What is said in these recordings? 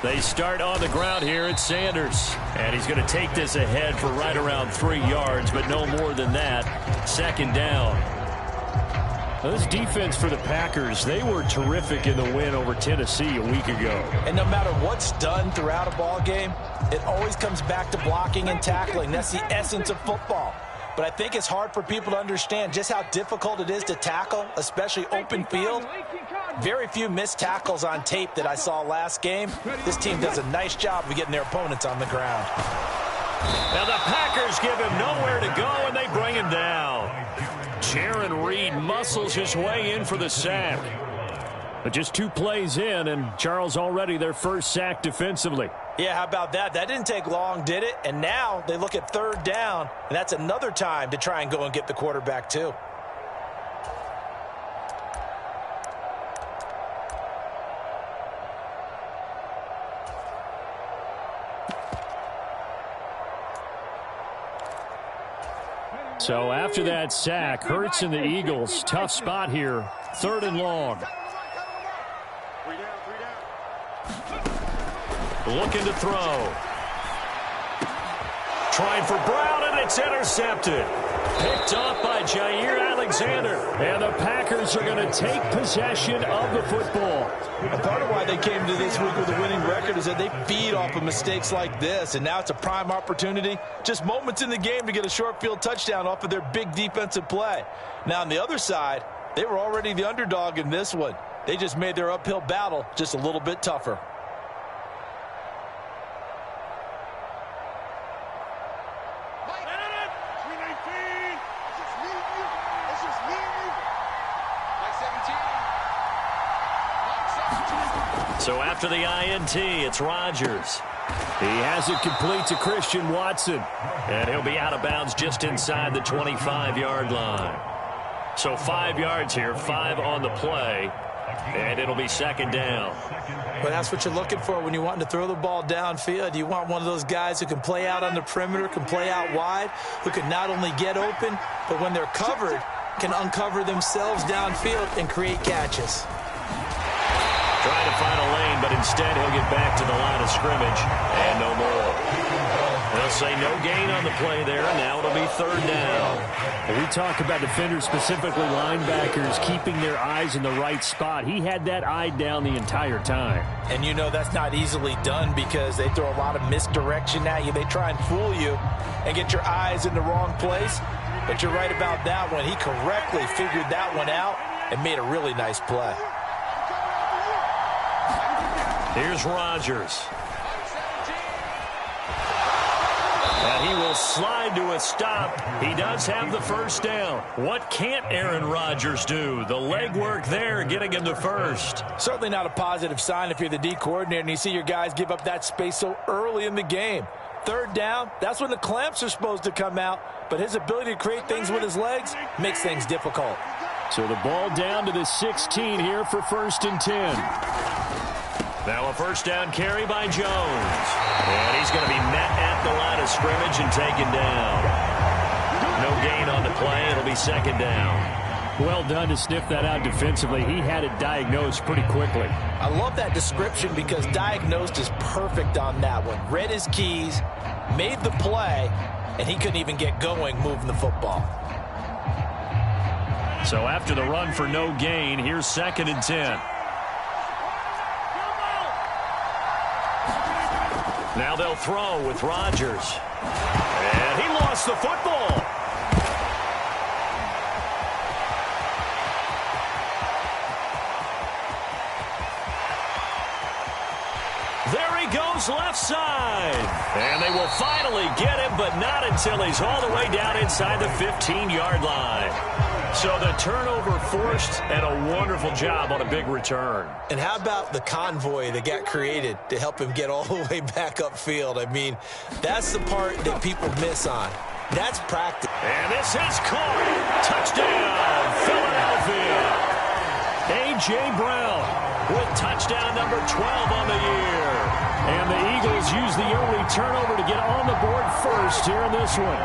They start on the ground here at Sanders. And he's going to take this ahead for right around 3 yards, but no more than that. Second down. Now, this defense for the Packers, they were terrific in the win over Tennessee a week ago. And no matter what's done throughout a ball game, it always comes back to blocking and tackling. That's the essence of football. But I think it's hard for people to understand just how difficult it is to tackle, especially open field. Very few missed tackles on tape that I saw last game. This team does a nice job of getting their opponents on the ground. Now the Packers give him nowhere to go, and they bring him down. Jaron Reed muscles his way in for the sack. But just 2 plays in, and Charles already their first sack defensively. Yeah, how about that? That didn't take long, did it? And now they look at third down, and that's another time to try and go and get the quarterback too. So after that sack, Hurts and the Eagles, tough spot here, 3rd and long. Looking to throw. Trying for Brown, and it's intercepted. Picked off by Jair Alexander. And the Packers are going to take possession of the football. A part of why they came to this week with a winning record is that they feed off of mistakes like this, and now it's a prime opportunity. Just moments in the game to get a short field touchdown off of their big defensive play. Now on the other side, they were already the underdog in this one. They just made their uphill battle just a little bit tougher. So after the INT, it's Rodgers. He has it complete to Christian Watson. And he'll be out of bounds just inside the 25-yard line. So 5 yards here, 5 on the play. And it'll be second down. Well, that's what you're looking for when you want to throw the ball downfield. You want one of those guys who can play out on the perimeter, can play out wide, who can not only get open, but when they're covered, can uncover themselves downfield and create catches. Trying to find a lane, but instead he'll get back to the line of scrimmage, and no more. They'll say no gain on the play there, and now it'll be third down. We talk about defenders, specifically linebackers, keeping their eyes in the right spot. He had that eye down the entire time. And you know that's not easily done because they throw a lot of misdirection at you. They try and fool you and get your eyes in the wrong place. But you're right about that one. He correctly figured that one out and made a really nice play. Here's Rodgers. And he will slide to a stop. He does have the first down. What can't Aaron Rodgers do? The legwork there getting him to first. Certainly not a positive sign if you're the D coordinator and you see your guys give up that space so early in the game. Third down, that's when the clamps are supposed to come out. But his ability to create things with his legs makes things difficult. So the ball down to the 16 here for 1st and 10. Now a first down carry by Jones. And he's going to be met at the line of scrimmage and taken down. No gain on the play. It'll be second down. Well done to sniff that out defensively. He had it diagnosed pretty quickly. I love that description because diagnosed is perfect on that one. Read his keys, made the play, and he couldn't even get going moving the football. So after the run for no gain, here's 2nd and 10. Now they'll throw with Rodgers. And he lost the football. There he goes left side. And they will finally get him, but not until he's all the way down inside the 15-yard line. So the turnover forced, and a wonderful job on a big return. And how about the convoy that got created to help him get all the way back upfield? I mean, that's the part that people miss on. That's practice. And this is caught. Touchdown, Philadelphia. A.J. Brown with touchdown number 12 on the year. And the Eagles use the only turnover to get on the board first here in this one.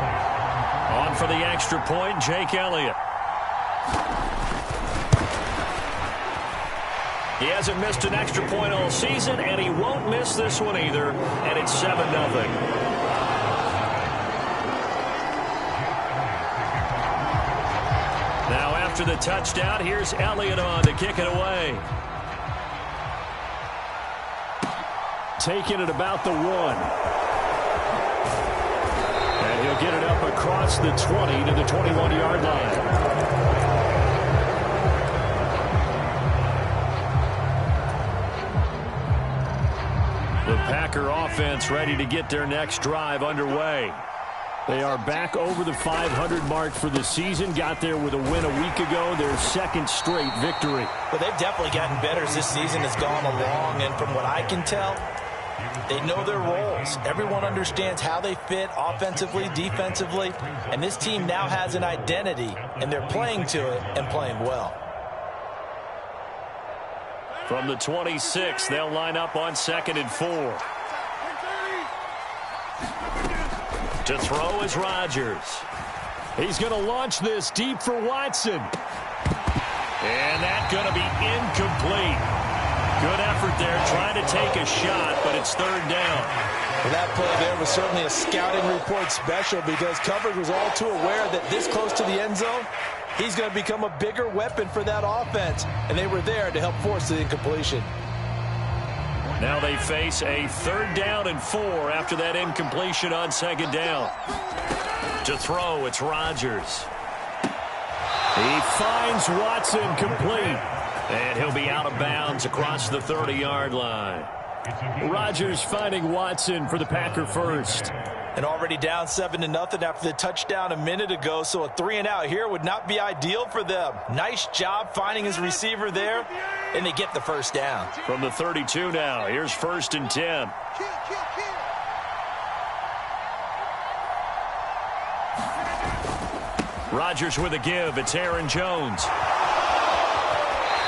On for the extra point, Jake Elliott. He hasn't missed an extra point all season, and he won't miss this one either, and it's 7-0. Now after the touchdown, here's Elliott on to kick it away. Taking it about the 1. And he'll get it up across the 20 to the 21-yard line. The Packer offense ready to get their next drive underway. They are back over the 500 mark for the season. Got there with a win a week ago, their second straight victory. Well, they've definitely gotten better as this season has gone along, and from what I can tell, they know their roles. Everyone understands how they fit offensively, defensively, and this team now has an identity, and they're playing to it and playing well. From the 26, they'll line up on 2nd and 4. To throw is Rodgers. He's going to launch this deep for Watson. And that's going to be incomplete. Good effort there trying to take a shot, but it's 3rd down. Well, that play there was certainly a scouting report special because coverage was all too aware that this close to the end zone, he's going to become a bigger weapon for that offense, and they were there to help force the incompletion. Now they face a 3rd down and 4 after that incompletion on 2nd down. To throw, it's Rodgers. He finds Watson complete, and he'll be out of bounds across the 30-yard line. Rodgers finding Watson for the Packer first. And already down 7-0 after the touchdown a minute ago, so a 3-and-out here would not be ideal for them. Nice job finding his receiver there, and they get the first down. From the 32 now, here's 1st and 10. Rodgers with a give. It's Aaron Jones.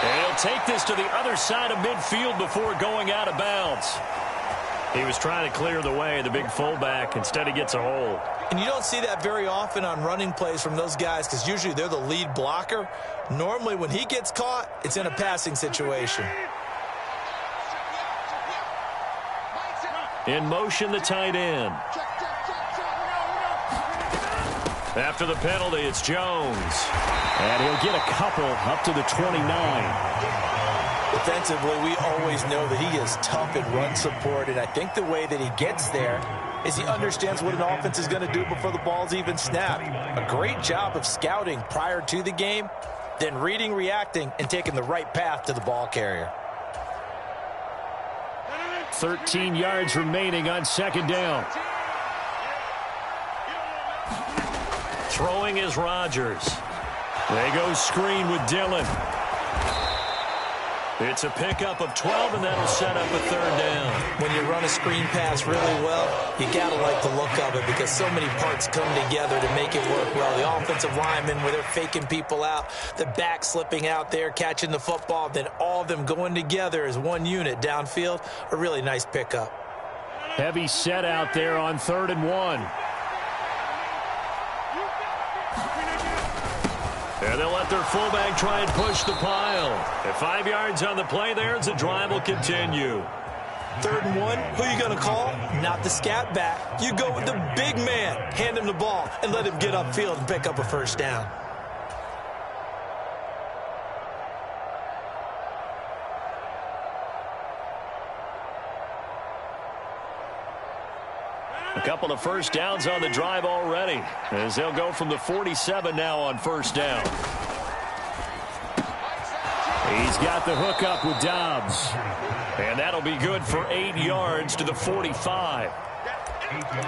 And he'll take this to the other side of midfield before going out of bounds. He was trying to clear the way, the big fullback. Instead, he gets a hold. And you don't see that very often on running plays from those guys because usually they're the lead blocker. Normally, when he gets caught, it's in a passing situation. In motion, the tight end. After the penalty, it's Jones. And he'll get a couple up to the 29. Defensively, we always know that he is tough in run support, and I think the way that he gets there is he understands what an offense is going to do before the ball's even snapped. A great job of scouting prior to the game, then reading, reacting, and taking the right path to the ball carrier. 13 yards remaining on 2nd down. Throwing is Rodgers. They go screen with Dillon. It's a pickup of 12, and that'll set up a 3rd down. When you run a screen pass really well, you got to like the look of it because so many parts come together to make it work well. The offensive linemen, where they're faking people out, the back slipping out there, catching the football, then all of them going together as one unit downfield. A really nice pickup. Heavy set out there on 3rd and 1. And they'll let their fullback try and push the pile. At 5 yards on the play there, the drive will continue. 3rd and 1, who are you going to call? Not the scat back. You go with the big man. Hand him the ball and let him get upfield and pick up a 1st down. A couple of 1st downs on the drive already, as they'll go from the 47 now on 1st down. He's got the hook up with Dobbs. And that'll be good for 8 yards to the 45.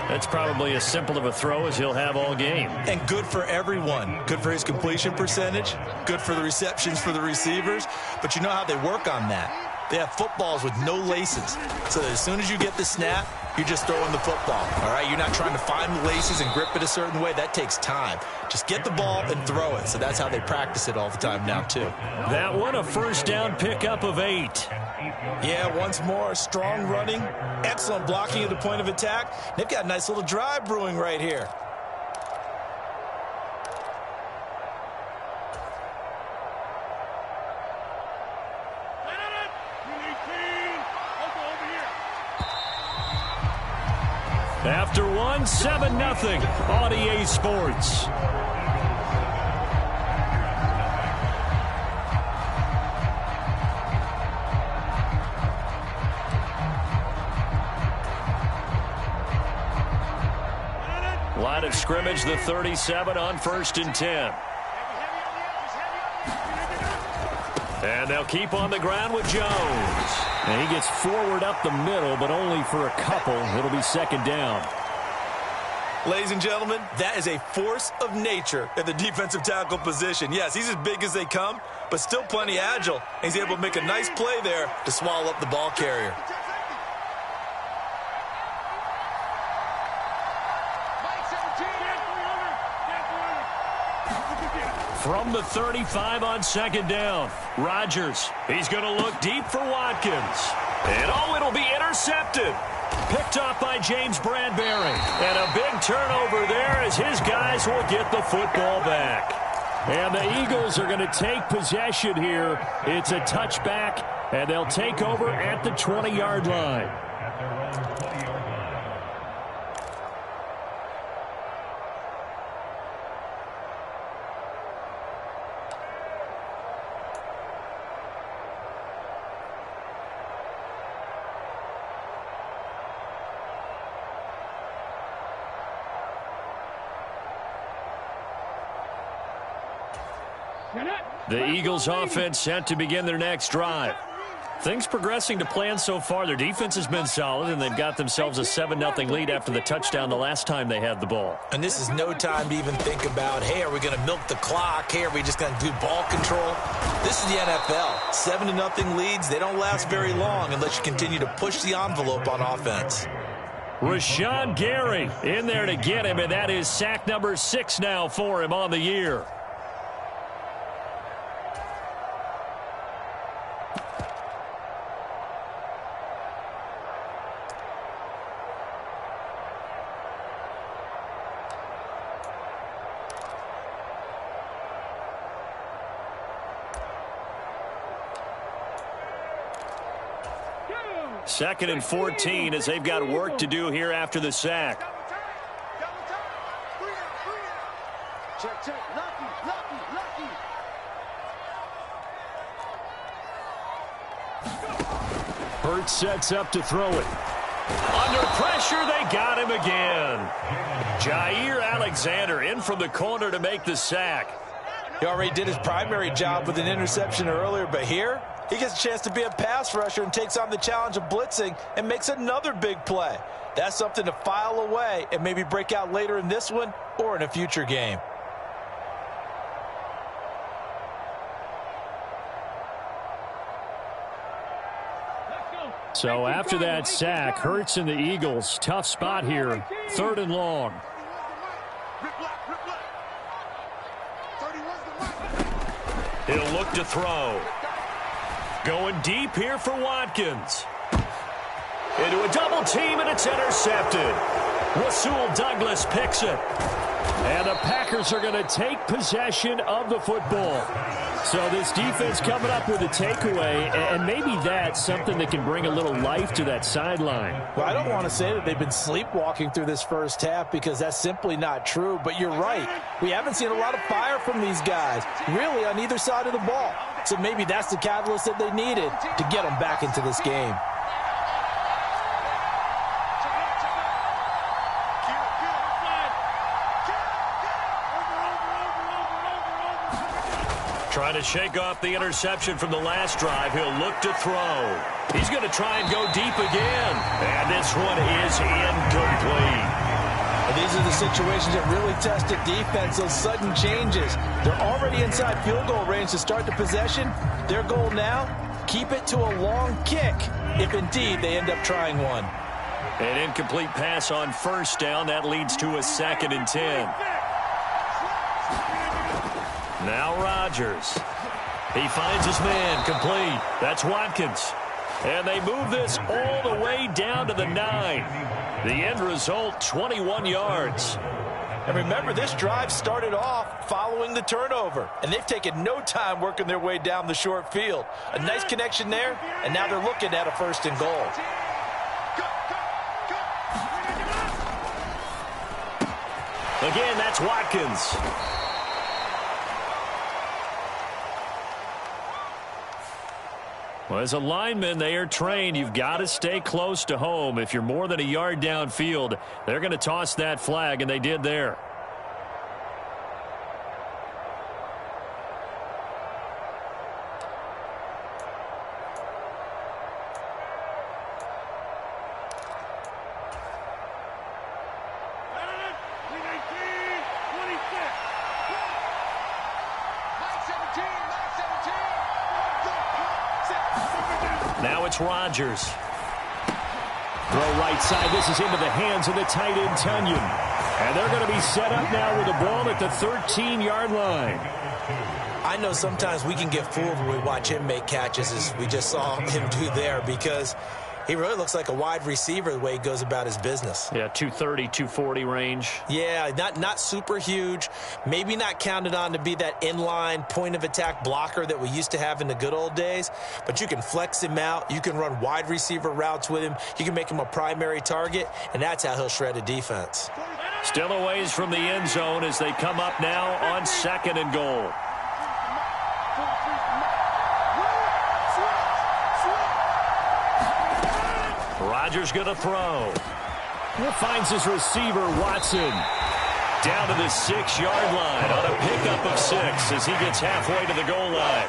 That's probably as simple of a throw as he'll have all game. And good for everyone. Good for his completion percentage. Good for the receptions for the receivers. But you know how they work on that. They have footballs with no laces. So that as soon as you get the snap, you're just throwing the football. All right? You're not trying to find the laces and grip it a certain way. That takes time. Just get the ball and throw it. So that's how they practice it all the time now, too. That one, a 1st down pickup of 8. Yeah, once more, strong running, excellent blocking at the point of attack. They've got a nice little drive brewing right here. After one, 7-0 on EA Sports. Line of scrimmage, the 37 on 1st and 10. And they'll keep on the ground with Jones. And he gets forward up the middle, but only for a couple. It'll be 2nd down. Ladies and gentlemen, that is a force of nature in the defensive tackle position. Yes, he's as big as they come, but still plenty agile. He's able to make a nice play there to swallow up the ball carrier. From the 35 on 2nd down, Rodgers. He's going to look deep for Watkins. And it'll be intercepted. Picked off by James Bradbury. And a big turnover there as his guys will get the football back. And the Eagles are going to take possession here. It's a touchback, and they'll take over at the 20-yard line. The Eagles offense set to begin their next drive. Things progressing to plan so far. Their defense has been solid, and they've got themselves a 7-0 lead after the touchdown the last time they had the ball. And this is no time to even think about, hey, are we going to milk the clock? Hey, are we just going to do ball control? This is the NFL. 7-0 leads, they don't last very long unless you continue to push the envelope on offense. Rashawn Gary in there to get him, and that is sack number 6 now for him on the year. Second and 14 as they've got work to do here after the sack. Hurts sets up to throw it. Under pressure, they got him again. Jair Alexander in from the corner to make the sack. He already did his primary job with an interception earlier, but here he gets a chance to be a pass rusher and takes on the challenge of blitzing and makes another big play. That's something to file away and maybe break out later in this one or in a future game. So after that sack, Hurts and the Eagles, tough spot here, 3rd and long. He'll look to throw. Going deep here for Watkins. Into a double team, and it's intercepted. Rasul Douglas picks it. And the Packers are going to take possession of the football. So this defense coming up with a takeaway, and maybe that's something that can bring a little life to that sideline. Well, I don't want to say that they've been sleepwalking through this first half because that's simply not true, but you're right. We haven't seen a lot of fire from these guys, really on either side of the ball. So maybe that's the catalyst that they needed to get them back into this game. Trying to shake off the interception from the last drive. He'll look to throw. He's going to try and go deep again. And this one is incomplete. And these are the situations that really test a defense, those sudden changes. They're already inside field goal range to start the possession. Their goal now, keep it to a long kick, if indeed they end up trying one. An incomplete pass on 1st down. That leads to a 2nd and 10. Now Rodgers. He finds his man complete. That's Watkins. And they move this all the way down to the 9. The end result, 21 yards. And remember, this drive started off following the turnover. And they've taken no time working their way down the short field. A nice connection there, and now they're looking at a 1st and goal. Again, that's Watkins. Well, as a lineman, they are trained. You've got to stay close to home. If you're more than a yard downfield, they're going to toss that flag, and they did there. Now it's Rodgers. Throw right side. This is into the hands of the tight end, Tunyon. And they're going to be set up now with the ball at the 13-yard line. I know sometimes we can get fooled when we watch him make catches, as we just saw him do there, because he really looks like a wide receiver the way he goes about his business. Yeah, 230, 240 range. Yeah, not super huge. Maybe not counted on to be that inline point-of-attack blocker that we used to have in the good old days. But you can flex him out. You can run wide receiver routes with him. You can make him a primary target, and that's how he'll shred a defense. Still a ways from the end zone as they come up now on 2nd and goal. Rodgers going to throw. Finds his receiver, Watson. Down to the 6-yard line on a pickup of 6 as he gets halfway to the goal line.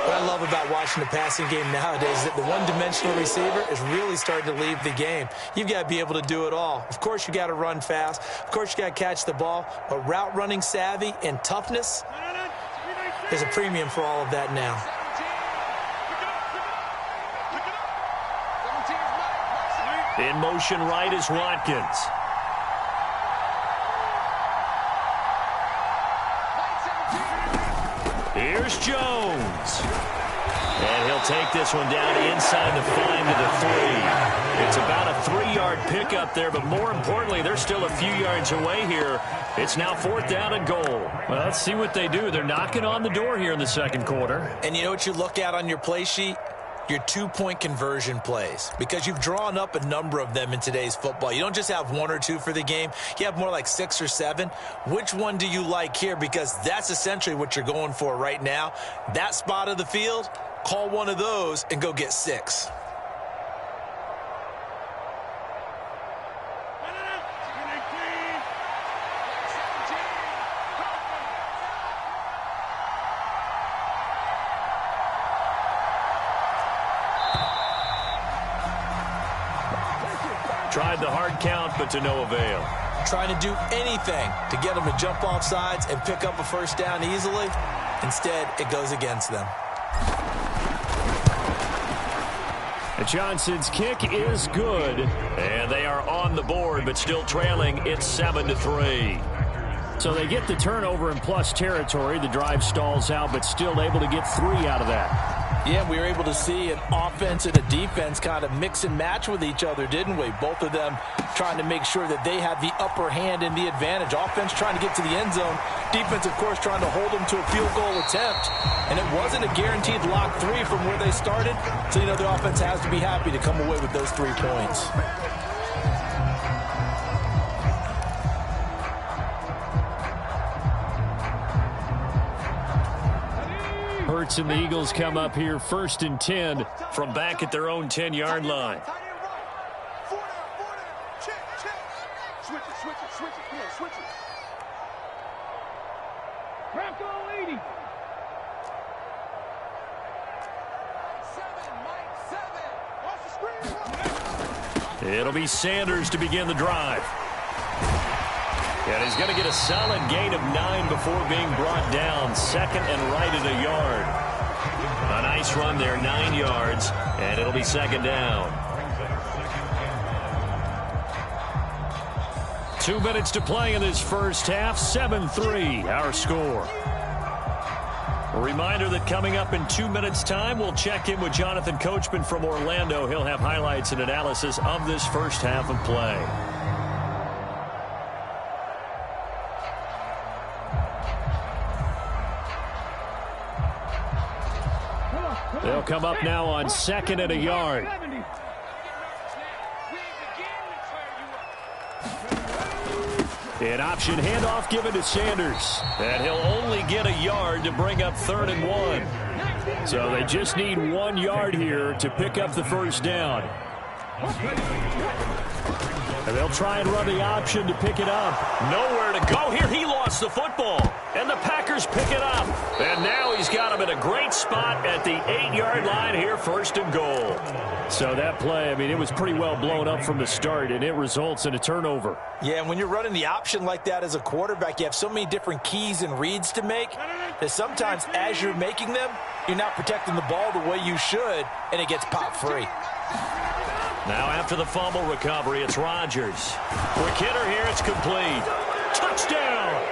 What I love about watching the passing game nowadays is that the one-dimensional receiver is really starting to leave the game. You've got to be able to do it all. Of course, you got to run fast. Of course, you got to catch the ball. But route running savvy and toughness, there's a premium for all of that now. In motion right is Watkins. Here's Jones. And he'll take this one down inside the 5 to the 3. It's about a 3-yard pickup there, but more importantly, they're still a few yards away here. It's now 4th down and goal. Well, let's see what they do. They're knocking on the door here in the second quarter. And you know what you look at on your play sheet? Your 2-point conversion plays, because you've drawn up a number of them in today's football. You don't just have 1 or 2 for the game. You have more like 6 or 7. Which one do you like here? Because that's essentially what you're going for right now. That spot of the field, call one of those and go get 6. Tried the hard count, but to no avail. Trying to do anything to get them to jump off sides and pick up a first down easily. Instead, it goes against them. Johnson's kick is good. And they are on the board, but still trailing. It's 7-3. So they get the turnover in plus territory. The drive stalls out, but still able to get 3 out of that. Yeah, we were able to see an offense and a defense kind of mix and match with each other, didn't we? Both of them trying to make sure that they have the upper hand and the advantage. Offense trying to get to the end zone. Defense, of course, trying to hold them to a field goal attempt. And it wasn't a guaranteed lock 3 from where they started. So, you know, the offense has to be happy to come away with those 3 points. Hurts and the Eagles come up here 1st and 10 from back at their own 10-yard line. It'll be Sanders to begin the drive. And he's going to get a solid gain of 9 before being brought down. 2nd and right at a yard. A nice run there, 9 yards, and it'll be 2nd down. 2 minutes to play in this first half. 7-3, our score. A reminder that coming up in 2 minutes' time, we'll check in with Jonathan Coachman from Orlando. He'll have highlights and analysis of this first half of play. They'll come up now on 2nd and a yard. An option handoff given to Sanders. And he'll only get a yard to bring up 3rd and 1. So they just need 1 yard here to pick up the first down. And they'll try and run the option to pick it up. Nowhere to go here. He lost the football. And the Packers pick it up. And now he's got him in a great spot at the 8-yard line here, 1st and goal. So that play, I mean, it was pretty well blown up from the start, and it results in a turnover. Yeah, and when you're running the option like that as a quarterback, you have so many different keys and reads to make that sometimes as you're making them, you're not protecting the ball the way you should, and it gets popped free. Now after the fumble recovery, it's Rodgers. Quick hitter here, it's complete. Touchdown!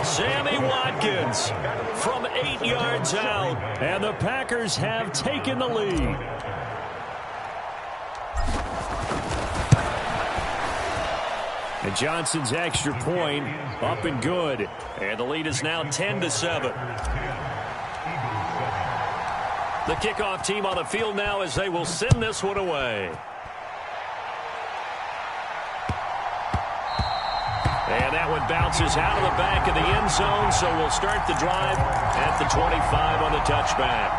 Sammy Watkins from 8 yards out. And the Packers have taken the lead. And Johnson's extra point up and good. And the lead is now 10-7. The kickoff team on the field now as they will send this one away. And that one bounces out of the back of the end zone, so we'll start the drive at the 25 on the touchback.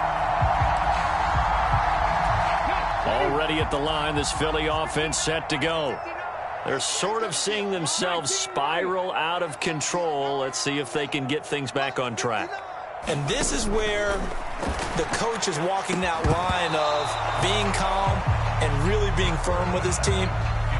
Already at the line, this Philly offense set to go. They're sort of seeing themselves spiral out of control. Let's see if they can get things back on track. And this is where the coach is walking that line of being calm and really being firm with his team.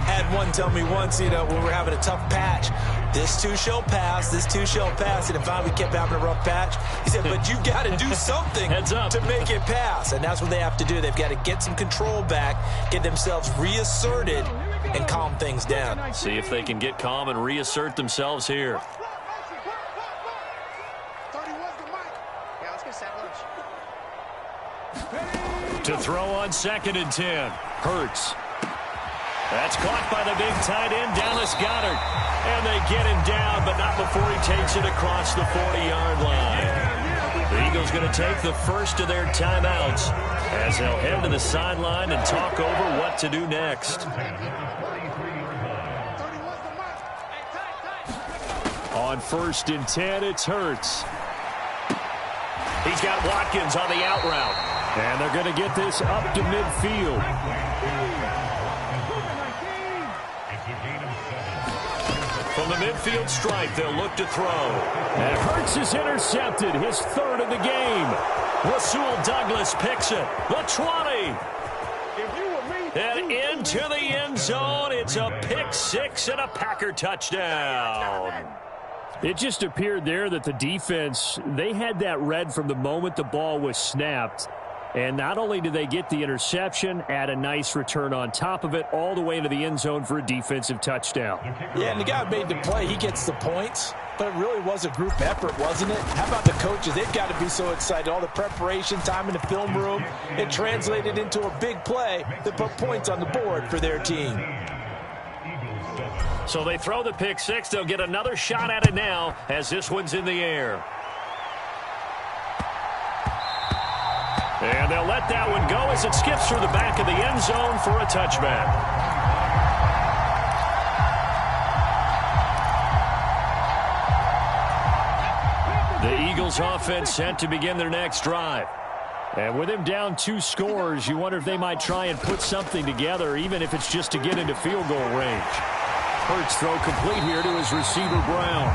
Had one tell me once, when we're having a tough patch, this too shall pass, this too shall pass. And finally we kept having a rough patch. He said, but you got to do something to make it pass. And that's what they have to do. They've got to get some control back, get themselves reasserted, and calm things down. See if they can get calm and reassert themselves here. To throw on 2nd and 10. Hurts. That's caught by the big tight end, Dallas Goedert. And they get him down, but not before he takes it across the 40-yard line. The Eagles going to take the first of their timeouts as they'll head to the sideline and talk over what to do next. On 1st and 10, it's Hurts. He's got Watkins on the out route. And they're going to get this up to midfield. From the midfield stripe, they'll look to throw. And Hurts is intercepted, his 3rd of the game. Rasul Douglas picks it. The 20. And into the end zone. It's a pick 6 and a Packer touchdown. It just appeared there that the defense, they had that read from the moment the ball was snapped. And not only did they get the interception, add a nice return on top of it, all the way into the end zone for a defensive touchdown. Yeah, and the guy made the play. He gets the points. But it really was a group effort, wasn't it? How about the coaches? They've got to be so excited. All the preparation time in the film room, it translated into a big play that put points on the board for their team. So they throw the pick 6. They'll get another shot at it now as this one's in the air. And they'll let that one go as it skips through the back of the end zone for a touchback. The Eagles offense set to begin their next drive. And with him down 2 scores, you wonder if they might try and put something together, even if it's just to get into field goal range. Hurts throw complete here to his receiver, Brown.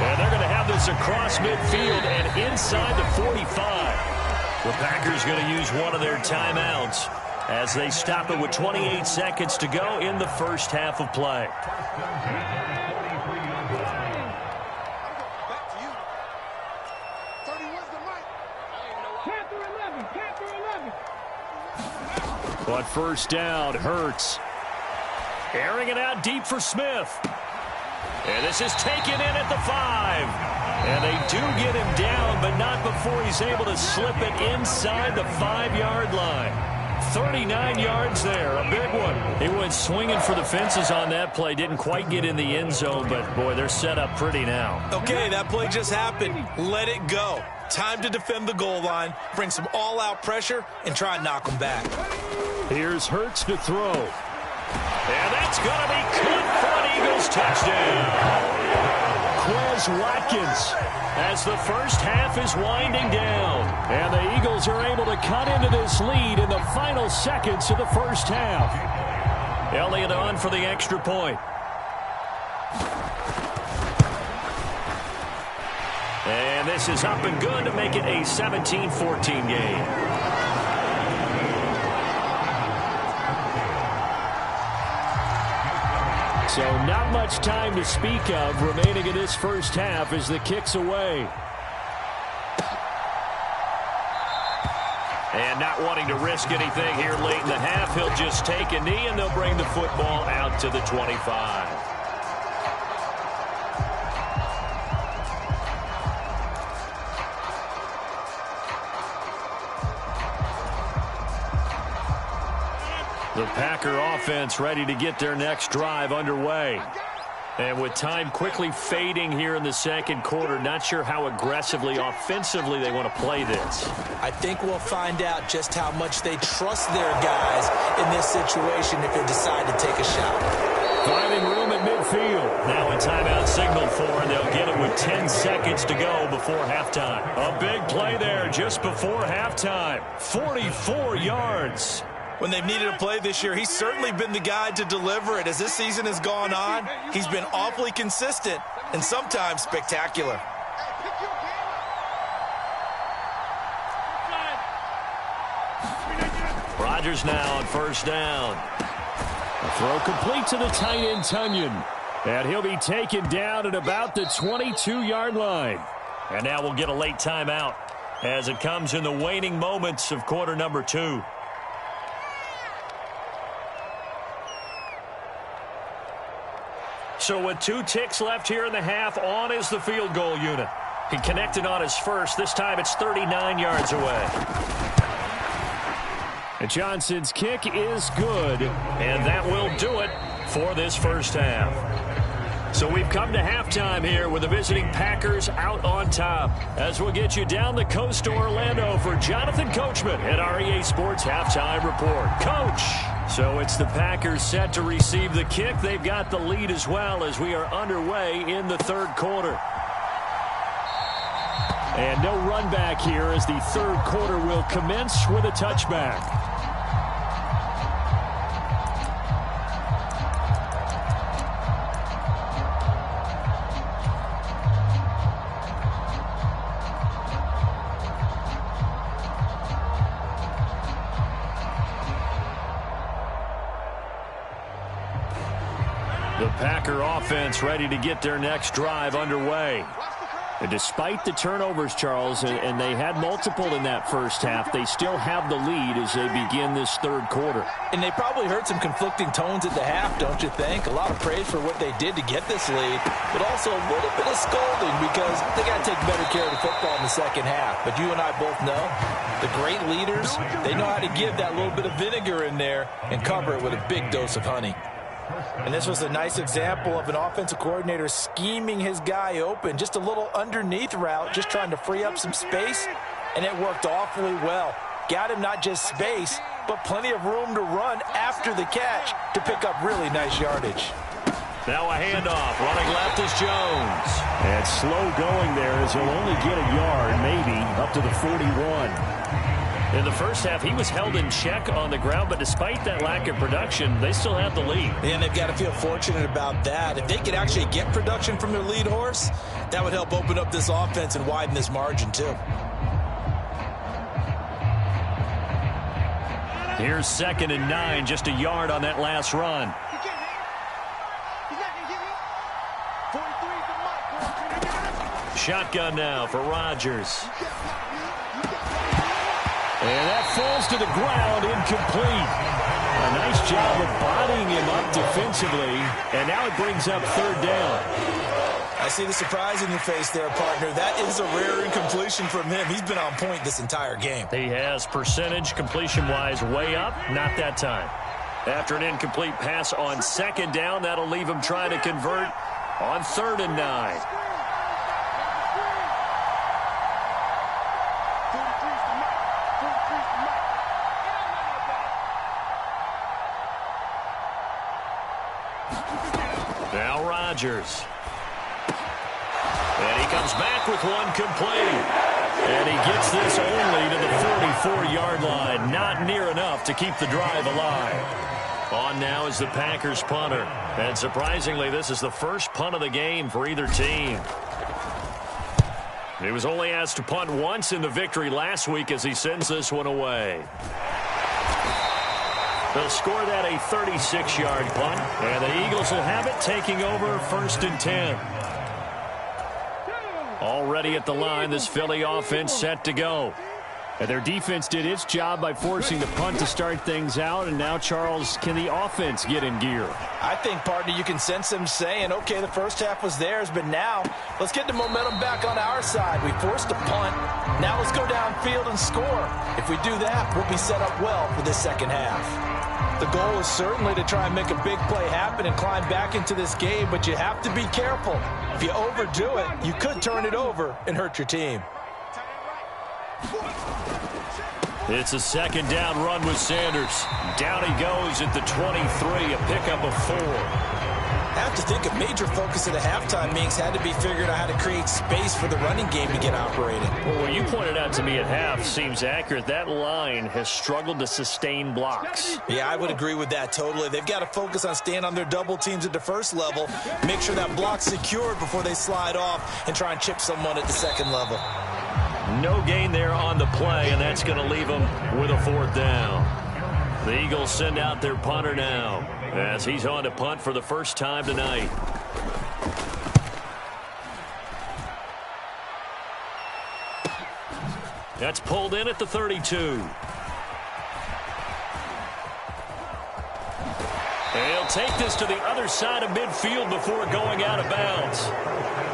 And they're going to have this across midfield and inside the 45. The Packers going to use one of their timeouts as they stop it with 28 seconds to go in the first half of play. On 1st down, Hurts. Airing it out deep for Smith. And this is taken in at the 5. And they do get him down, but not before he's able to slip it inside the 5-yard line. 39 yards there, a big one. He went swinging for the fences on that play. Didn't quite get in the end zone, but, boy, they're set up pretty now. Okay, that play just happened. Let it go. Time to defend the goal line, bring some all-out pressure, and try and knock them back. Here's Hurts to throw. And that's going to be caught for an Eagles touchdown. Quez Watkins as the first half is winding down. And the Eagles are able to cut into this lead in the final seconds of the first half. Elliott on for the extra point. And this is up and good to make it a 17-14 game. So not much time to speak of remaining in this first half as the kick's away. And not wanting to risk anything here late in the half, he'll just take a knee and they'll bring the football out to the 25. The Packer offense ready to get their next drive underway. And with time quickly fading here in the second quarter, not sure how aggressively, offensively they want to play this. I think we'll find out just how much they trust their guys in this situation if they decide to take a shot. Finding room at midfield. Now a timeout signal for, and they'll get it with 10 seconds to go before halftime. A big play there just before halftime. 44 yards. When they've needed a play this year, he's certainly been the guy to deliver it. As this season has gone on, he's been awfully consistent and sometimes spectacular. Rodgers now on first down. A throw complete to the tight end, Tunyon. And he'll be taken down at about the 22-yard line. And now we'll get a late timeout as it comes in the waning moments of quarter number 2. So with 2 ticks left here in the half, on is the field goal unit. He connected on his first. This time it's 39 yards away. And Johnson's kick is good, and that will do it for this first half. So we've come to halftime here with the visiting Packers out on top. As we'll get you down the coast to Orlando for Jonathan Coachman at our EA Sports Halftime Report. Coach! So it's the Packers set to receive the kick. They've got the lead as well as we are underway in the third quarter. And no run back here as the third quarter will commence with a touchback. The Packer offense ready to get their next drive underway. And despite the turnovers, Charles, and they had multiple in that first half, they still have the lead as they begin this third quarter. And they probably heard some conflicting tones at the half, don't you think? A lot of praise for what they did to get this lead, but also a little bit of scolding because they got to take better care of the football in the second half. But you and I both know the great leaders, they know how to give that little bit of vinegar in there and cover it with a big dose of honey. And this was a nice example of an offensive coordinator scheming his guy open. Just a little underneath route, just trying to free up some space, and it worked awfully well. Got him not just space, but plenty of room to run after the catch to pick up really nice yardage. Now a handoff. Running left is Jones. And slow going there as he'll only get a yard, maybe, up to the 41. In the first half, he was held in check on the ground, but despite that lack of production, they still have the lead. And they've got to feel fortunate about that. If they could actually get production from their lead horse, that would help open up this offense and widen this margin, too. Here's 2nd and 9, just a yard on that last run. Shotgun now for Rodgers. And that falls to the ground, incomplete. A nice job of bodying him up defensively, and now it brings up 3rd down. I see the surprise in your face there, partner. That is a rare incompletion from him. He's been on point this entire game. He has percentage completion-wise way up, not that time. After an incomplete pass on 2nd down, that'll leave him trying to convert on 3rd and 9. Now Rodgers. And he comes back with one complete. And he gets this only to the 44-yard line. Not near enough to keep the drive alive. On now is the Packers punter. And surprisingly, this is the first punt of the game for either team. He was only asked to punt once in the victory last week as he sends this one away. They'll score that a 36-yard punt, and the Eagles will have it taking over 1st and 10. Already at the line, this Philly offense set to go. And their defense did its job by forcing the punt to start things out, and now, Charles, can the offense get in gear? I think, partner, you can sense them saying, okay, the first half was theirs, but now let's get the momentum back on our side. We forced a punt. Now let's go downfield and score. If we do that, we'll be set up well for this second half. The goal is certainly to try and make a big play happen and climb back into this game, but you have to be careful. If you overdo it, you could turn it over and hurt your team. It's a second down run with Sanders. Down he goes at the 23, a pickup of 4. I have to think a major focus of the halftime meetings had to be figuring out how to create space for the running game to get operating. Well, what you pointed out to me at half seems accurate. That line has struggled to sustain blocks. Yeah, I would agree with that totally. They've got to focus on staying on their double teams at the first level, make sure that block's secured before they slide off and try and chip someone at the second level. No gain there on the play, and that's going to leave them with a 4th down. The Eagles send out their punter now as he's on to punt for the first time tonight. That's pulled in at the 32. And he'll take this to the other side of midfield before going out of bounds.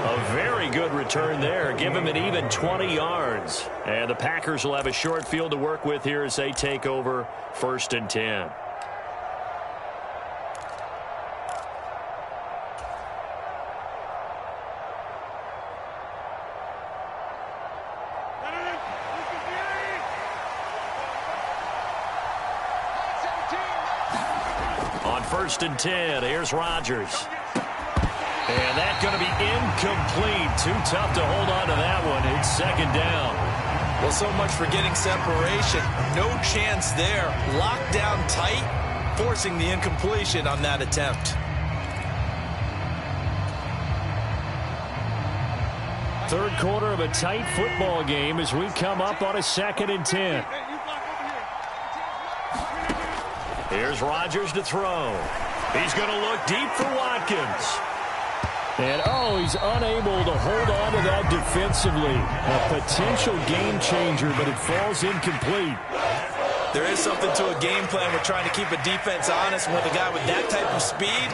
A very good return there. Give him an even 20 yards. And the Packers will have a short field to work with here as they take over 1st and 10. On 1st and 10, here's Rodgers. And that's going to be incomplete. Too tough to hold on to that one. It's 2nd down. Well, so much for getting separation. No chance there. Locked down tight, forcing the incompletion on that attempt. Third quarter of a tight football game as we come up on a 2nd and 10. Here's Rodgers to throw. He's going to look deep for Watkins. And, he's unable to hold on to that defensively. A potential game changer, but it falls incomplete. There is something to a game plan. We're trying to keep a defense honest. With a guy with that type of speed,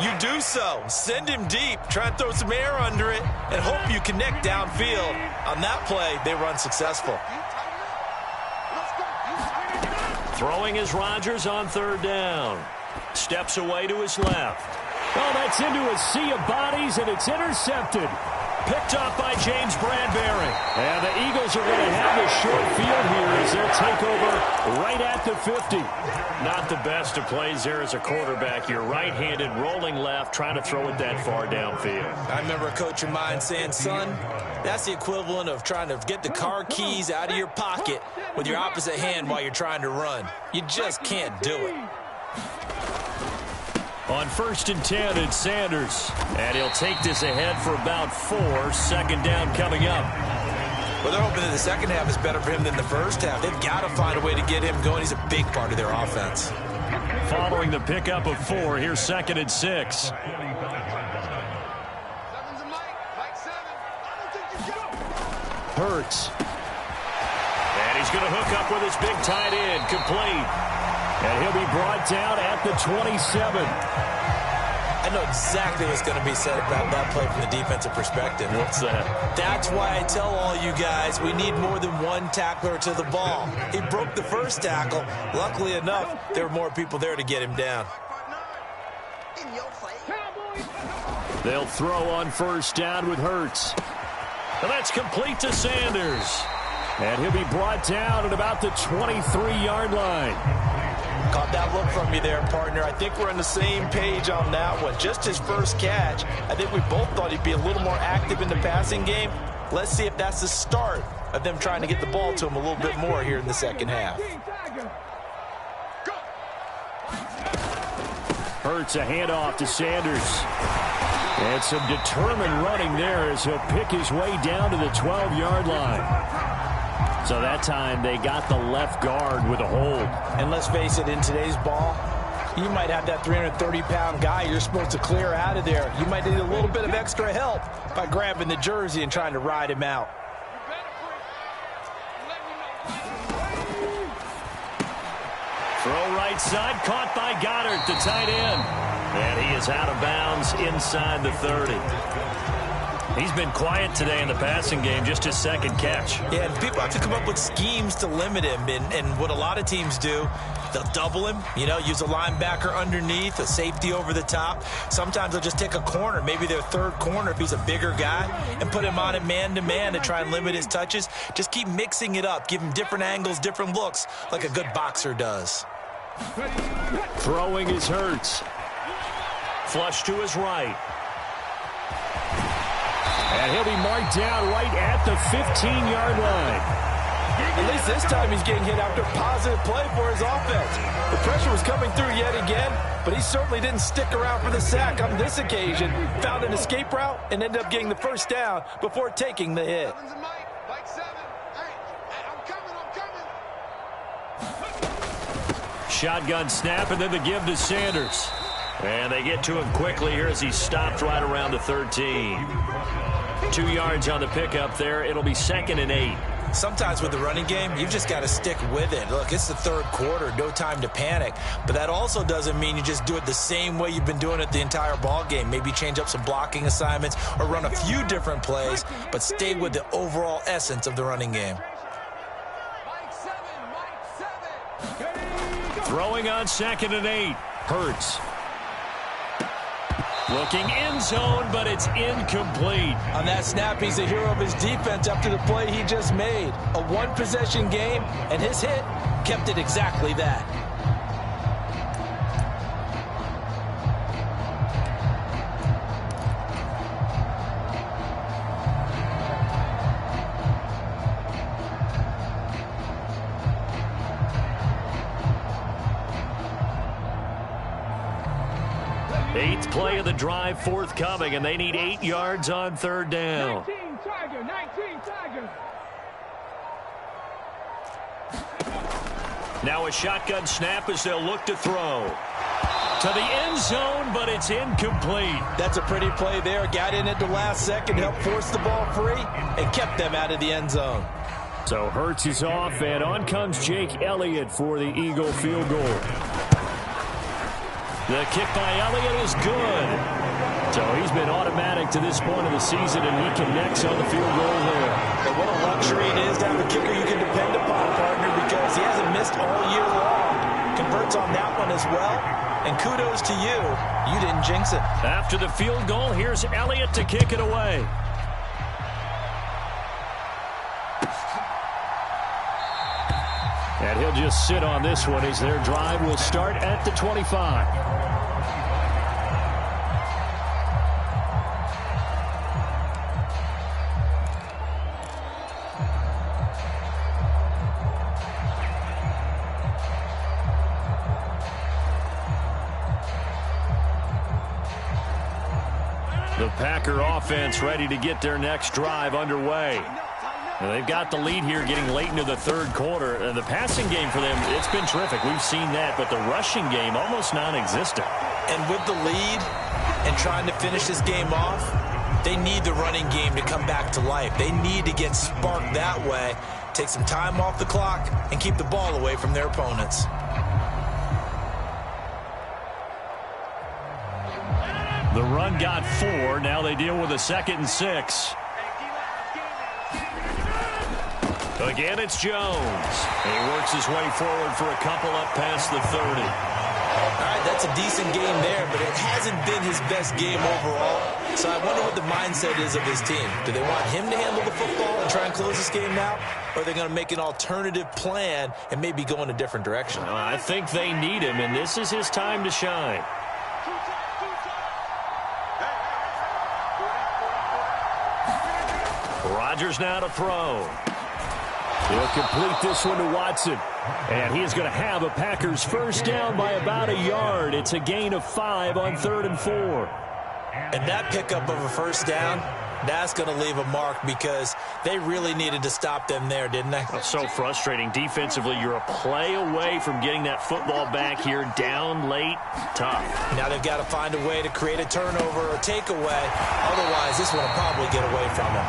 you do so. Send him deep. Try and throw some air under it and hope you connect downfield. On that play, they run successful. Throwing is Rodgers on 3rd down. Steps away to his left. Oh, that's into a sea of bodies, and it's intercepted. Picked off by James Bradbury. And the Eagles are going to have the short field here as they'll take over right at the 50. Not the best of plays there as a quarterback. You're right-handed, rolling left, trying to throw it that far downfield. I remember a coach of mine saying, son, that's the equivalent of trying to get the car keys out of your pocket with your opposite hand while you're trying to run. You just can't do it. On 1st and 10, it's Sanders. And he'll take this ahead for about 4. 2nd down coming up. Well, they're hoping that the second half is better for him than the first half. They've got to find a way to get him going. He's a big part of their offense. Following the pickup of 4, here's 2nd and 6. Hurts. And he's going to hook up with his big tight end, complete. And he'll be brought down at the 27. I know exactly what's going to be said about that play from the defensive perspective. What's that? That's why I tell all you guys we need more than one tackler to the ball. He broke the first tackle. Luckily enough, there were more people there to get him down. They'll throw on 1st down with Hurts. And that's complete to Sanders. And he'll be brought down at about the 23-yard line. Caught that look from you there, partner. I think we're on the same page on that one. Just his first catch, I think we both thought he'd be a little more active in the passing game. Let's see if that's the start of them trying to get the ball to him a little bit more here in the second half. Hurts a handoff to Sanders. And some determined running there as he'll pick his way down to the 12-yard line. So that time they got the left guard with a hold. And let's face it, in today's ball, you might have that 330-pound guy you're supposed to clear out of there. You might need a little bit of extra help by grabbing the jersey and trying to ride him out. Throw right side, caught by Goddard, the tight end. And he is out of bounds inside the 30. He's been quiet today in the passing game, just his second catch. Yeah, and people have to come up with schemes to limit him. And what a lot of teams do, they'll double him, use a linebacker underneath, a safety over the top. Sometimes they'll just take a corner, maybe their third corner if he's a bigger guy, and put him on it man-to-man to try and limit his touches. Just keep mixing it up. Give him different angles, different looks, like a good boxer does. Throwing is Hurts. Flush to his right. And he'll be marked down right at the 15-yard line. At least this time he's getting hit after positive play for his offense. The pressure was coming through yet again, but he certainly didn't stick around for the sack on this occasion. Found an escape route and ended up getting the first down before taking the hit. Shotgun snap, and then the give to Sanders. And they get to him quickly here as he stopped right around the 13. 2 yards on the pickup there. It'll be 2nd and 8. Sometimes with the running game, you've just got to stick with it. Look, it's the third quarter, no time to panic. But that also doesn't mean you just do it the same way you've been doing it the entire ball game. Maybe change up some blocking assignments or run a few different plays, but stay with the overall essence of the running game. Throwing on 2nd and 8. Hurts. Looking end zone, but it's incomplete. On that snap, he's a hero of his defense after the play he just made. A one-possession game, and his hit kept it exactly that. Eighth play of the drive forthcoming, and they need 8 yards on third down. 19 Tiger. Now a shotgun snap as they'll look to throw. To the end zone, but it's incomplete. That's a pretty play there. Got in at the last second, helped force the ball free, and kept them out of the end zone. So Hurts is off, and on comes Jake Elliott for the Eagle field goal. The kick by Elliott is good. So he's been automatic to this point of the season, and he connects on the field goal there. And what a luxury it is to have a kicker you can depend upon, partner, because he hasn't missed all year long. Converts on that one as well. And kudos to you. You didn't jinx it. After the field goal, here's Elliott to kick it away. And he'll just sit on this one as their drive will start at the 25. The Packer offense ready to get their next drive underway. Now they've got the lead here getting late into the third quarter. And the passing game for them, it's been terrific. We've seen that. But the rushing game, almost non-existent. And with the lead and trying to finish this game off, they need the running game to come back to life. They need to get sparked that way, take some time off the clock, and keep the ball away from their opponents. The run got 4. Now they deal with a 2nd and 6. Again, it's Jones. And he works his way forward for a couple up past the 30. All right, that's That's a decent game there, but it hasn't been his best game overall. So I wonder what the mindset is of his team. Do they want him to handle the football and try and close this game out? Or are they going to make an alternative plan and maybe go in a different direction? Well, I think they need him, and this is his time to shine. Rodgers now to throw. He'll complete this one to Watson. And he is going to have a Packers first down by about a yard. It's a gain of 5 on 3rd and 4. And that pickup of a first down, that's going to leave a mark because they really needed to stop them there, didn't they? That's so frustrating. Defensively, you're a play away from getting that football back here down late. Tough. Now they've got to find a way to create a turnover or takeaway. Otherwise, this one will probably get away from them.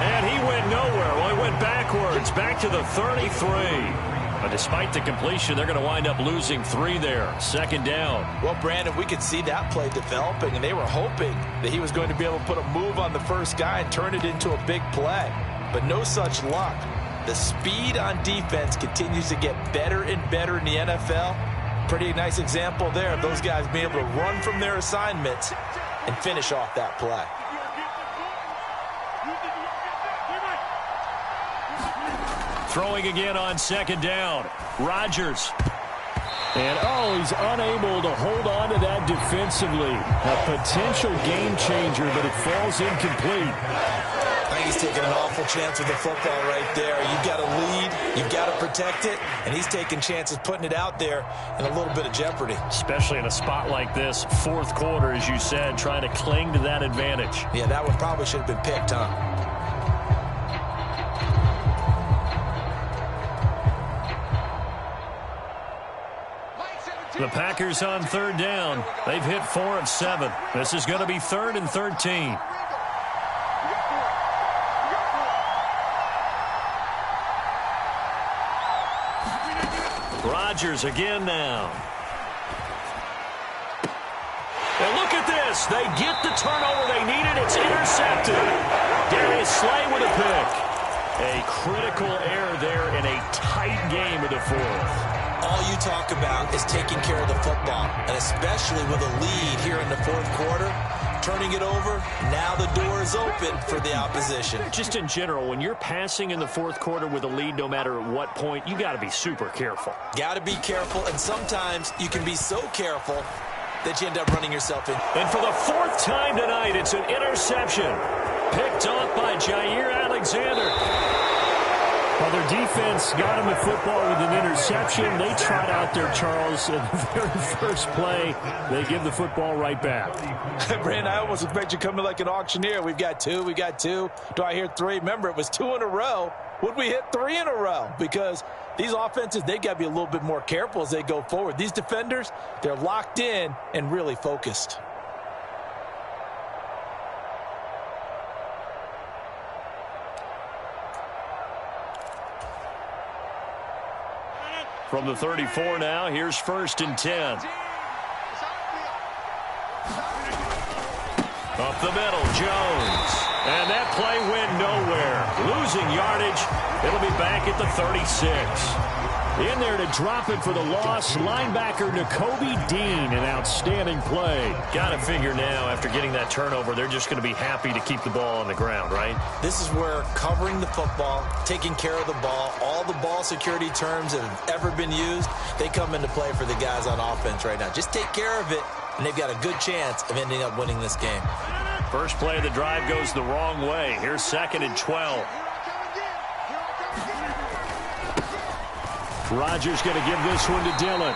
And he went nowhere. Well, he went backwards, back to the 33. But despite the completion, they're going to wind up losing 3 there. 2nd down. Well, Brandon, we could see that play developing, and they were hoping that he was going to be able to put a move on the first guy and turn it into a big play. But no such luck. The speed on defense continues to get better and better in the NFL. Pretty nice example there of those guys being able to run from their assignments and finish off that play. Throwing again on 2nd down. Rodgers. And, he's unable to hold on to that defensively. A potential game changer, but it falls incomplete. I think he's taking an awful chance with the football right there. You've got to lead. You've got to protect it. And he's taking chances putting it out there in a little bit of jeopardy. Especially in a spot like this, 4th quarter, as you said, trying to cling to that advantage. Yeah, that one probably should have been picked, huh? The Packers on 3rd down. They've hit 4 of 7. This is going to be 3rd and 13. Rodgers again now. And look at this. They get the turnover they needed. It's intercepted. Darius Slay with a pick. A critical error there in a tight game of the 4th. All you talk about is taking care of the football, and especially with a lead here in the 4th quarter, turning it over, now the door is open for the opposition. Just in general, when you're passing in the 4th quarter with a lead, no matter at what point, you got to be super careful. Got to be careful, and sometimes you can be so careful that you end up running yourself in. And for the 4th time tonight, it's an interception. Picked off by Jair Alexander. Well, their defense got him the football with an interception. They trot out there, Charles, in the very first play. They give the football right back. Brandon, I almost expect you coming like an auctioneer. We've got 2, we got 2. Do I hear 3? Remember, it was 2 in a row. Would we hit 3 in a row? Because these offenses, they got to be a little bit more careful as they go forward. These defenders, they're locked in and really focused. From the 34 now, here's 1st and 10. Up the middle, Jones. And that play went nowhere. Losing yardage. It'll be back at the 36. In there to drop it for the loss, linebacker Nakobe Dean, an outstanding play. Got to figure now, after getting that turnover, they're just going to be happy to keep the ball on the ground, right? This is where covering the football, taking care of the ball, all the ball security terms that have ever been used, they come into play for the guys on offense right now. Just take care of it, and they've got a good chance of ending up winning this game. First play of the drive goes the wrong way. Here's 2nd and 12. Rodgers going to give this one to Dillon.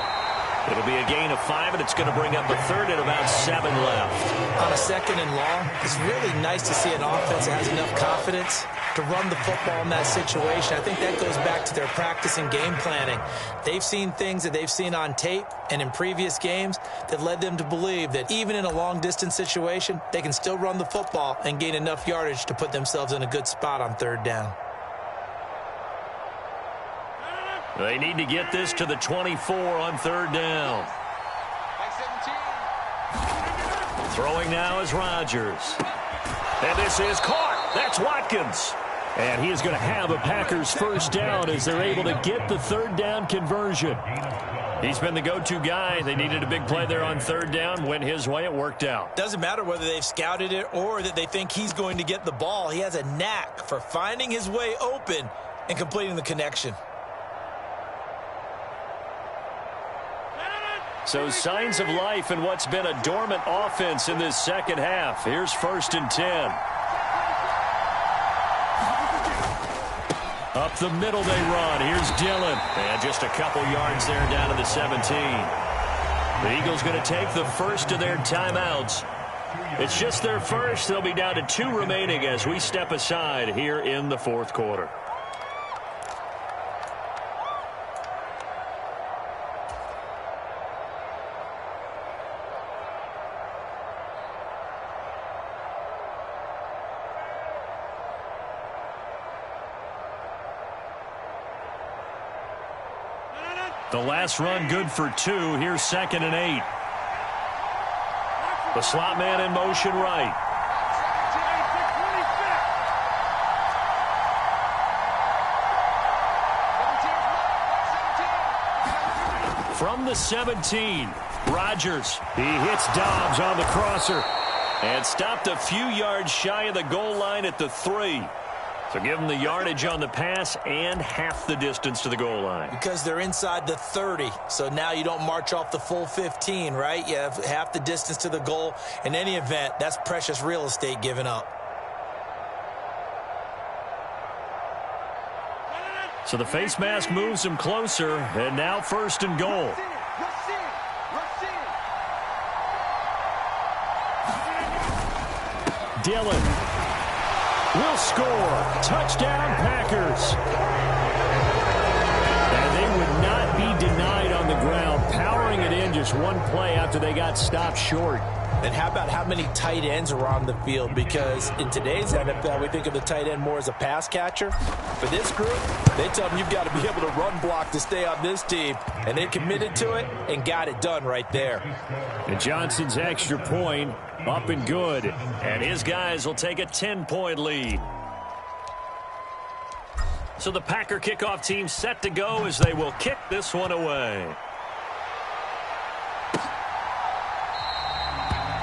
It'll be a gain of 5, and it's going to bring up a 3rd and about 7 left. On a 2nd and long, it's really nice to see an offense that has enough confidence to run the football in that situation. I think that goes back to their practice and game planning. They've seen things that they've seen on tape and in previous games that led them to believe that even in a long-distance situation, they can still run the football and gain enough yardage to put themselves in a good spot on 3rd down. They need to get this to the 24 on 3rd down. Throwing now is Rodgers. And this is caught. That's Watkins. And he is going to have a Packers first down as they're able to get the 3rd down conversion. He's been the go-to guy. They needed a big play there on third down. Went his way. It worked out. Doesn't matter whether they've scouted it or that they think he's going to get the ball. He has a knack for finding his way open and completing the connection. So signs of life in what's been a dormant offense in this second half. Here's 1st and 10. Up the middle they run. Here's Dillon. And just a couple yards there down to the 17. The Eagles going to take the first of their timeouts. It's just their first. They'll be down to 2 remaining as we step aside here in the fourth quarter. The last run good for 2. Here's 2nd and 8. The slot man in motion right. From the 17, Rodgers. He hits Dobbs on the crosser. And stopped a few yards shy of the goal line at the 3. So give them the yardage on the pass and half the distance to the goal line. Because they're inside the 30, so now you don't march off the full 15, right? You have half the distance to the goal. In any event, that's precious real estate given up. So the face mask moves him closer, and now 1st and goal. Dillon will score. Touchdown, Packers. And they would not be denied on the ground, powering it in just one play after they got stopped short. And how about how many tight ends are on the field? Because in today's NFL, we think of the tight end more as a pass catcher. For this group, they tell them you've got to be able to run block to stay on this team. And they committed to it and got it done right there. And Johnson's extra point up and good. And his guys will take a 10-point lead. So the Packer kickoff team set to go as they will kick this one away.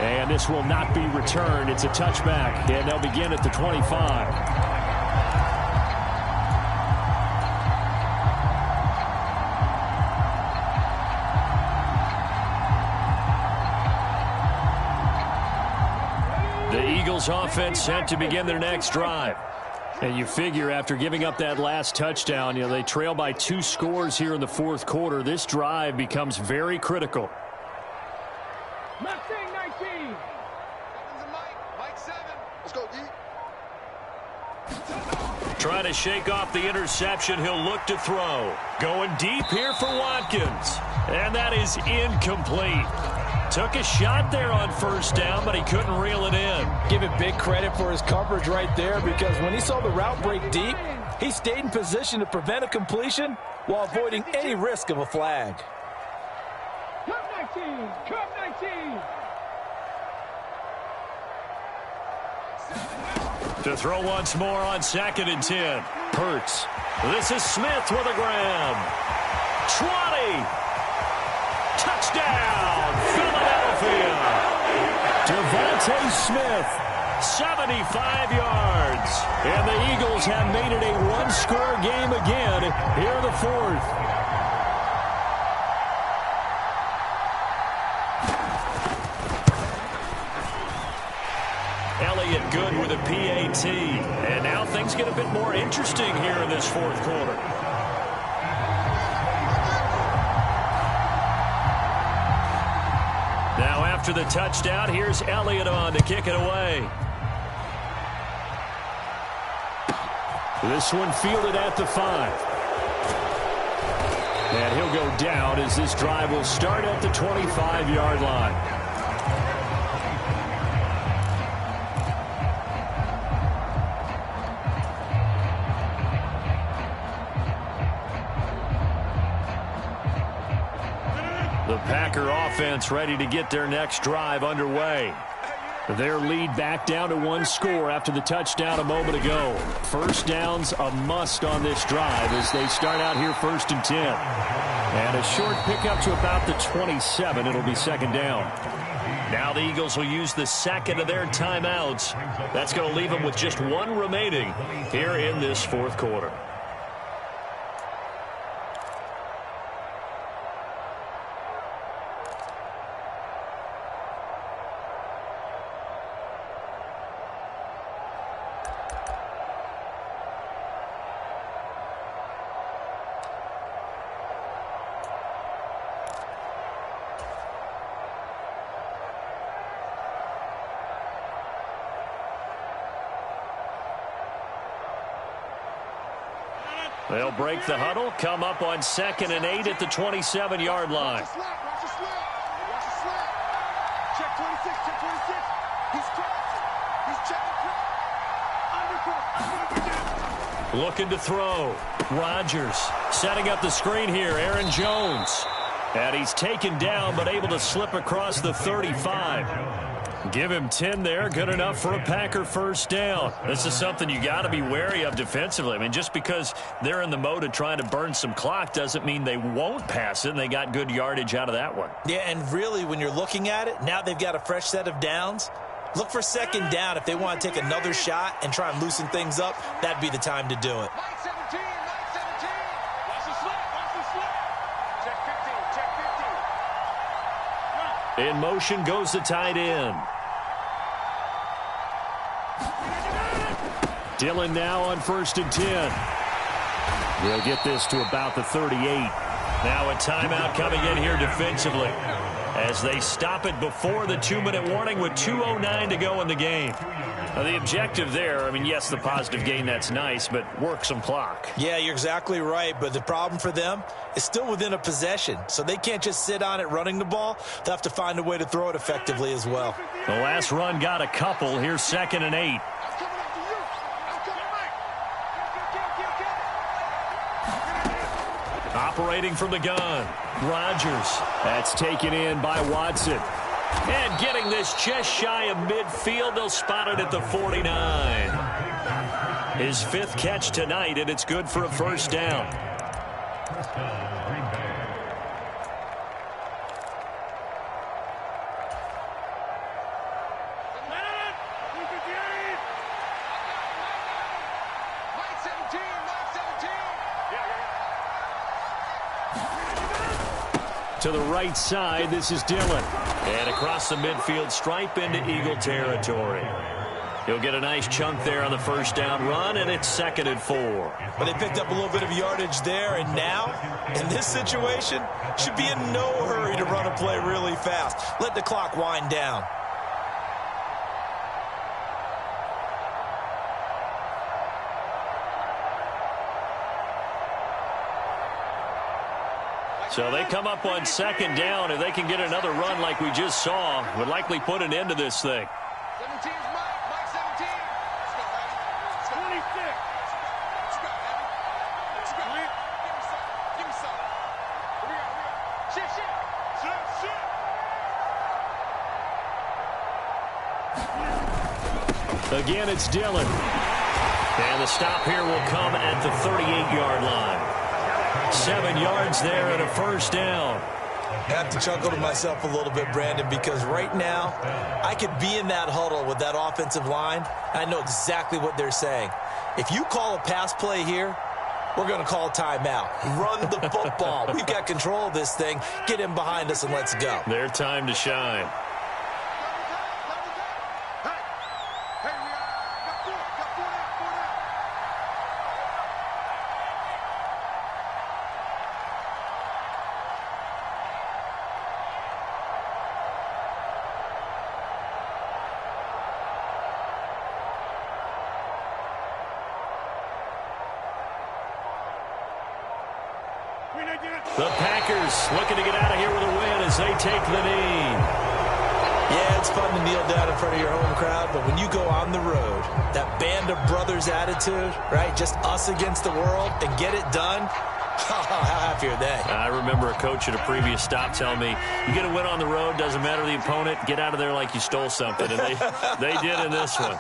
And this will not be returned. It's a touchback, and they'll begin at the 25. The Eagles offense set to begin their next drive. And you figure after giving up that last touchdown, they trail by 2 scores here in the fourth quarter. This drive becomes very critical. Mustang 19. Mike 7. Let's go, D. Trying to shake off the interception. He'll look to throw. Going deep here for Watkins. And that is incomplete. Took a shot there on 1st down, but he couldn't reel it in. Give him big credit for his coverage right there, because when he saw the route break deep, he stayed in position to prevent a completion while avoiding any risk of a flag. Cup 19. Cup 19. To throw once more on 2nd and 10. Hurts. This is Smith with a grab. 20. Touchdown, Philadelphia. Devontae Smith, 75 yards. And the Eagles have made it a one-score game again here in the fourth. Elliott good with a PAT. And now things get a bit more interesting here in this fourth quarter. Now after the touchdown, here's Elliott on to kick it away. This one fielded at the 5. And he'll go down as this drive will start at the 25-yard line. The Packer offense ready to get their next drive underway. Their lead back down to 1 score after the touchdown a moment ago. 1st down's a must on this drive as they start out here 1st and 10. And a short pickup to about the 27. It'll be second down. Now the Eagles will use the second of their timeouts. That's going to leave them with just one remaining here in this fourth quarter. They'll break the huddle, come up on 2nd and 8 at the 27-yard line. Watch the slap. Watch the slap. Check 26. Check 26. He's crossing. He's checking cross. Undercross. Looking to throw. Rodgers setting up the screen here. Aaron Jones. And he's taken down but able to slip across the 35. Give him 10 there. Good enough for a Packer first down. This is something you got to be wary of defensively. I mean, just because they're in the mode of trying to burn some clock doesn't mean they won't pass it, and they got good yardage out of that one. Yeah, and really, when you're looking at it, now they've got a fresh set of downs. Look for second down. If they want to take another shot and try and loosen things up, that'd be the time to do it. Mike 17. Mike 17. Watch the slap. Watch the slap. Check 15. Check 15. In motion goes the tight end. Dillon now on 1st and 10. We'll get this to about the 38. Now a timeout coming in here defensively as they stop it before the 2-minute warning with 2:09 to go in the game. Now the objective there, I mean, yes, the positive gain, that's nice, but work some clock. Yeah, you're exactly right, but the problem for them is still within a possession, so they can't just sit on it running the ball. They'll have to find a way to throw it effectively as well. The last run got a couple. Here's 2nd and 8. Operating from the gun, Rodgers. That's taken in by Watson. And getting this just shy of midfield, they'll spot it at the 49. His 5th catch tonight, and it's good for a first down. To the right side, this is Dillon. And across the midfield stripe into Eagle territory. He'll get a nice chunk there on the first down run, and it's 2nd and 4. But they picked up a little bit of yardage there, and now, in this situation, should be in no hurry to run a play really fast. Let the clock wind down. So they come up on 2nd down. If they can get another run like we just saw, would likely put an end to this thing. 17's Mike. Mike 17. Let's go, Abby. Let's go. 26. Let's go, Abby. Let's go. Give me some. Give me some. Here we go. Shit, shit. Shit, shit. Again, it's Dillon. And the stop here will come at the 38-yard line. 7 yards there and a first down. I have to chuckle to myself a little bit, Brandon, because right now I could be in that huddle with that offensive line. I know exactly what they're saying. If you call a pass play here, we're going to call a timeout. Run the football. We've got control of this thing. Get in behind us and let's go. Their time to shine. The Packers looking to get out of here with a win as they take the knee. Yeah, it's fun to kneel down in front of your home crowd, but when you go on the road, that band of brothers attitude, right, just us against the world, and get it done, how happy are they? I remember a coach at a previous stop telling me, you get a win on the road, doesn't matter the opponent, get out of there like you stole something, and they did in this one.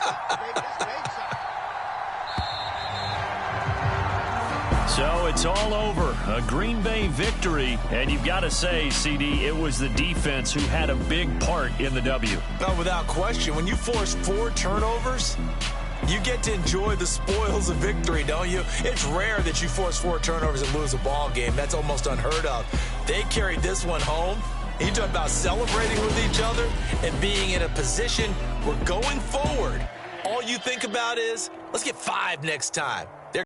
So it's all over. A Green Bay victory. And you've got to say, CD, it was the defense who had a big part in the W. No, without question. When you force 4 turnovers, you get to enjoy the spoils of victory, don't you? It's rare that you force 4 turnovers and lose a ball game. That's almost unheard of. They carried this one home. You talk about celebrating with each other and being in a position where going forward, all you think about is, let's get 5 next time.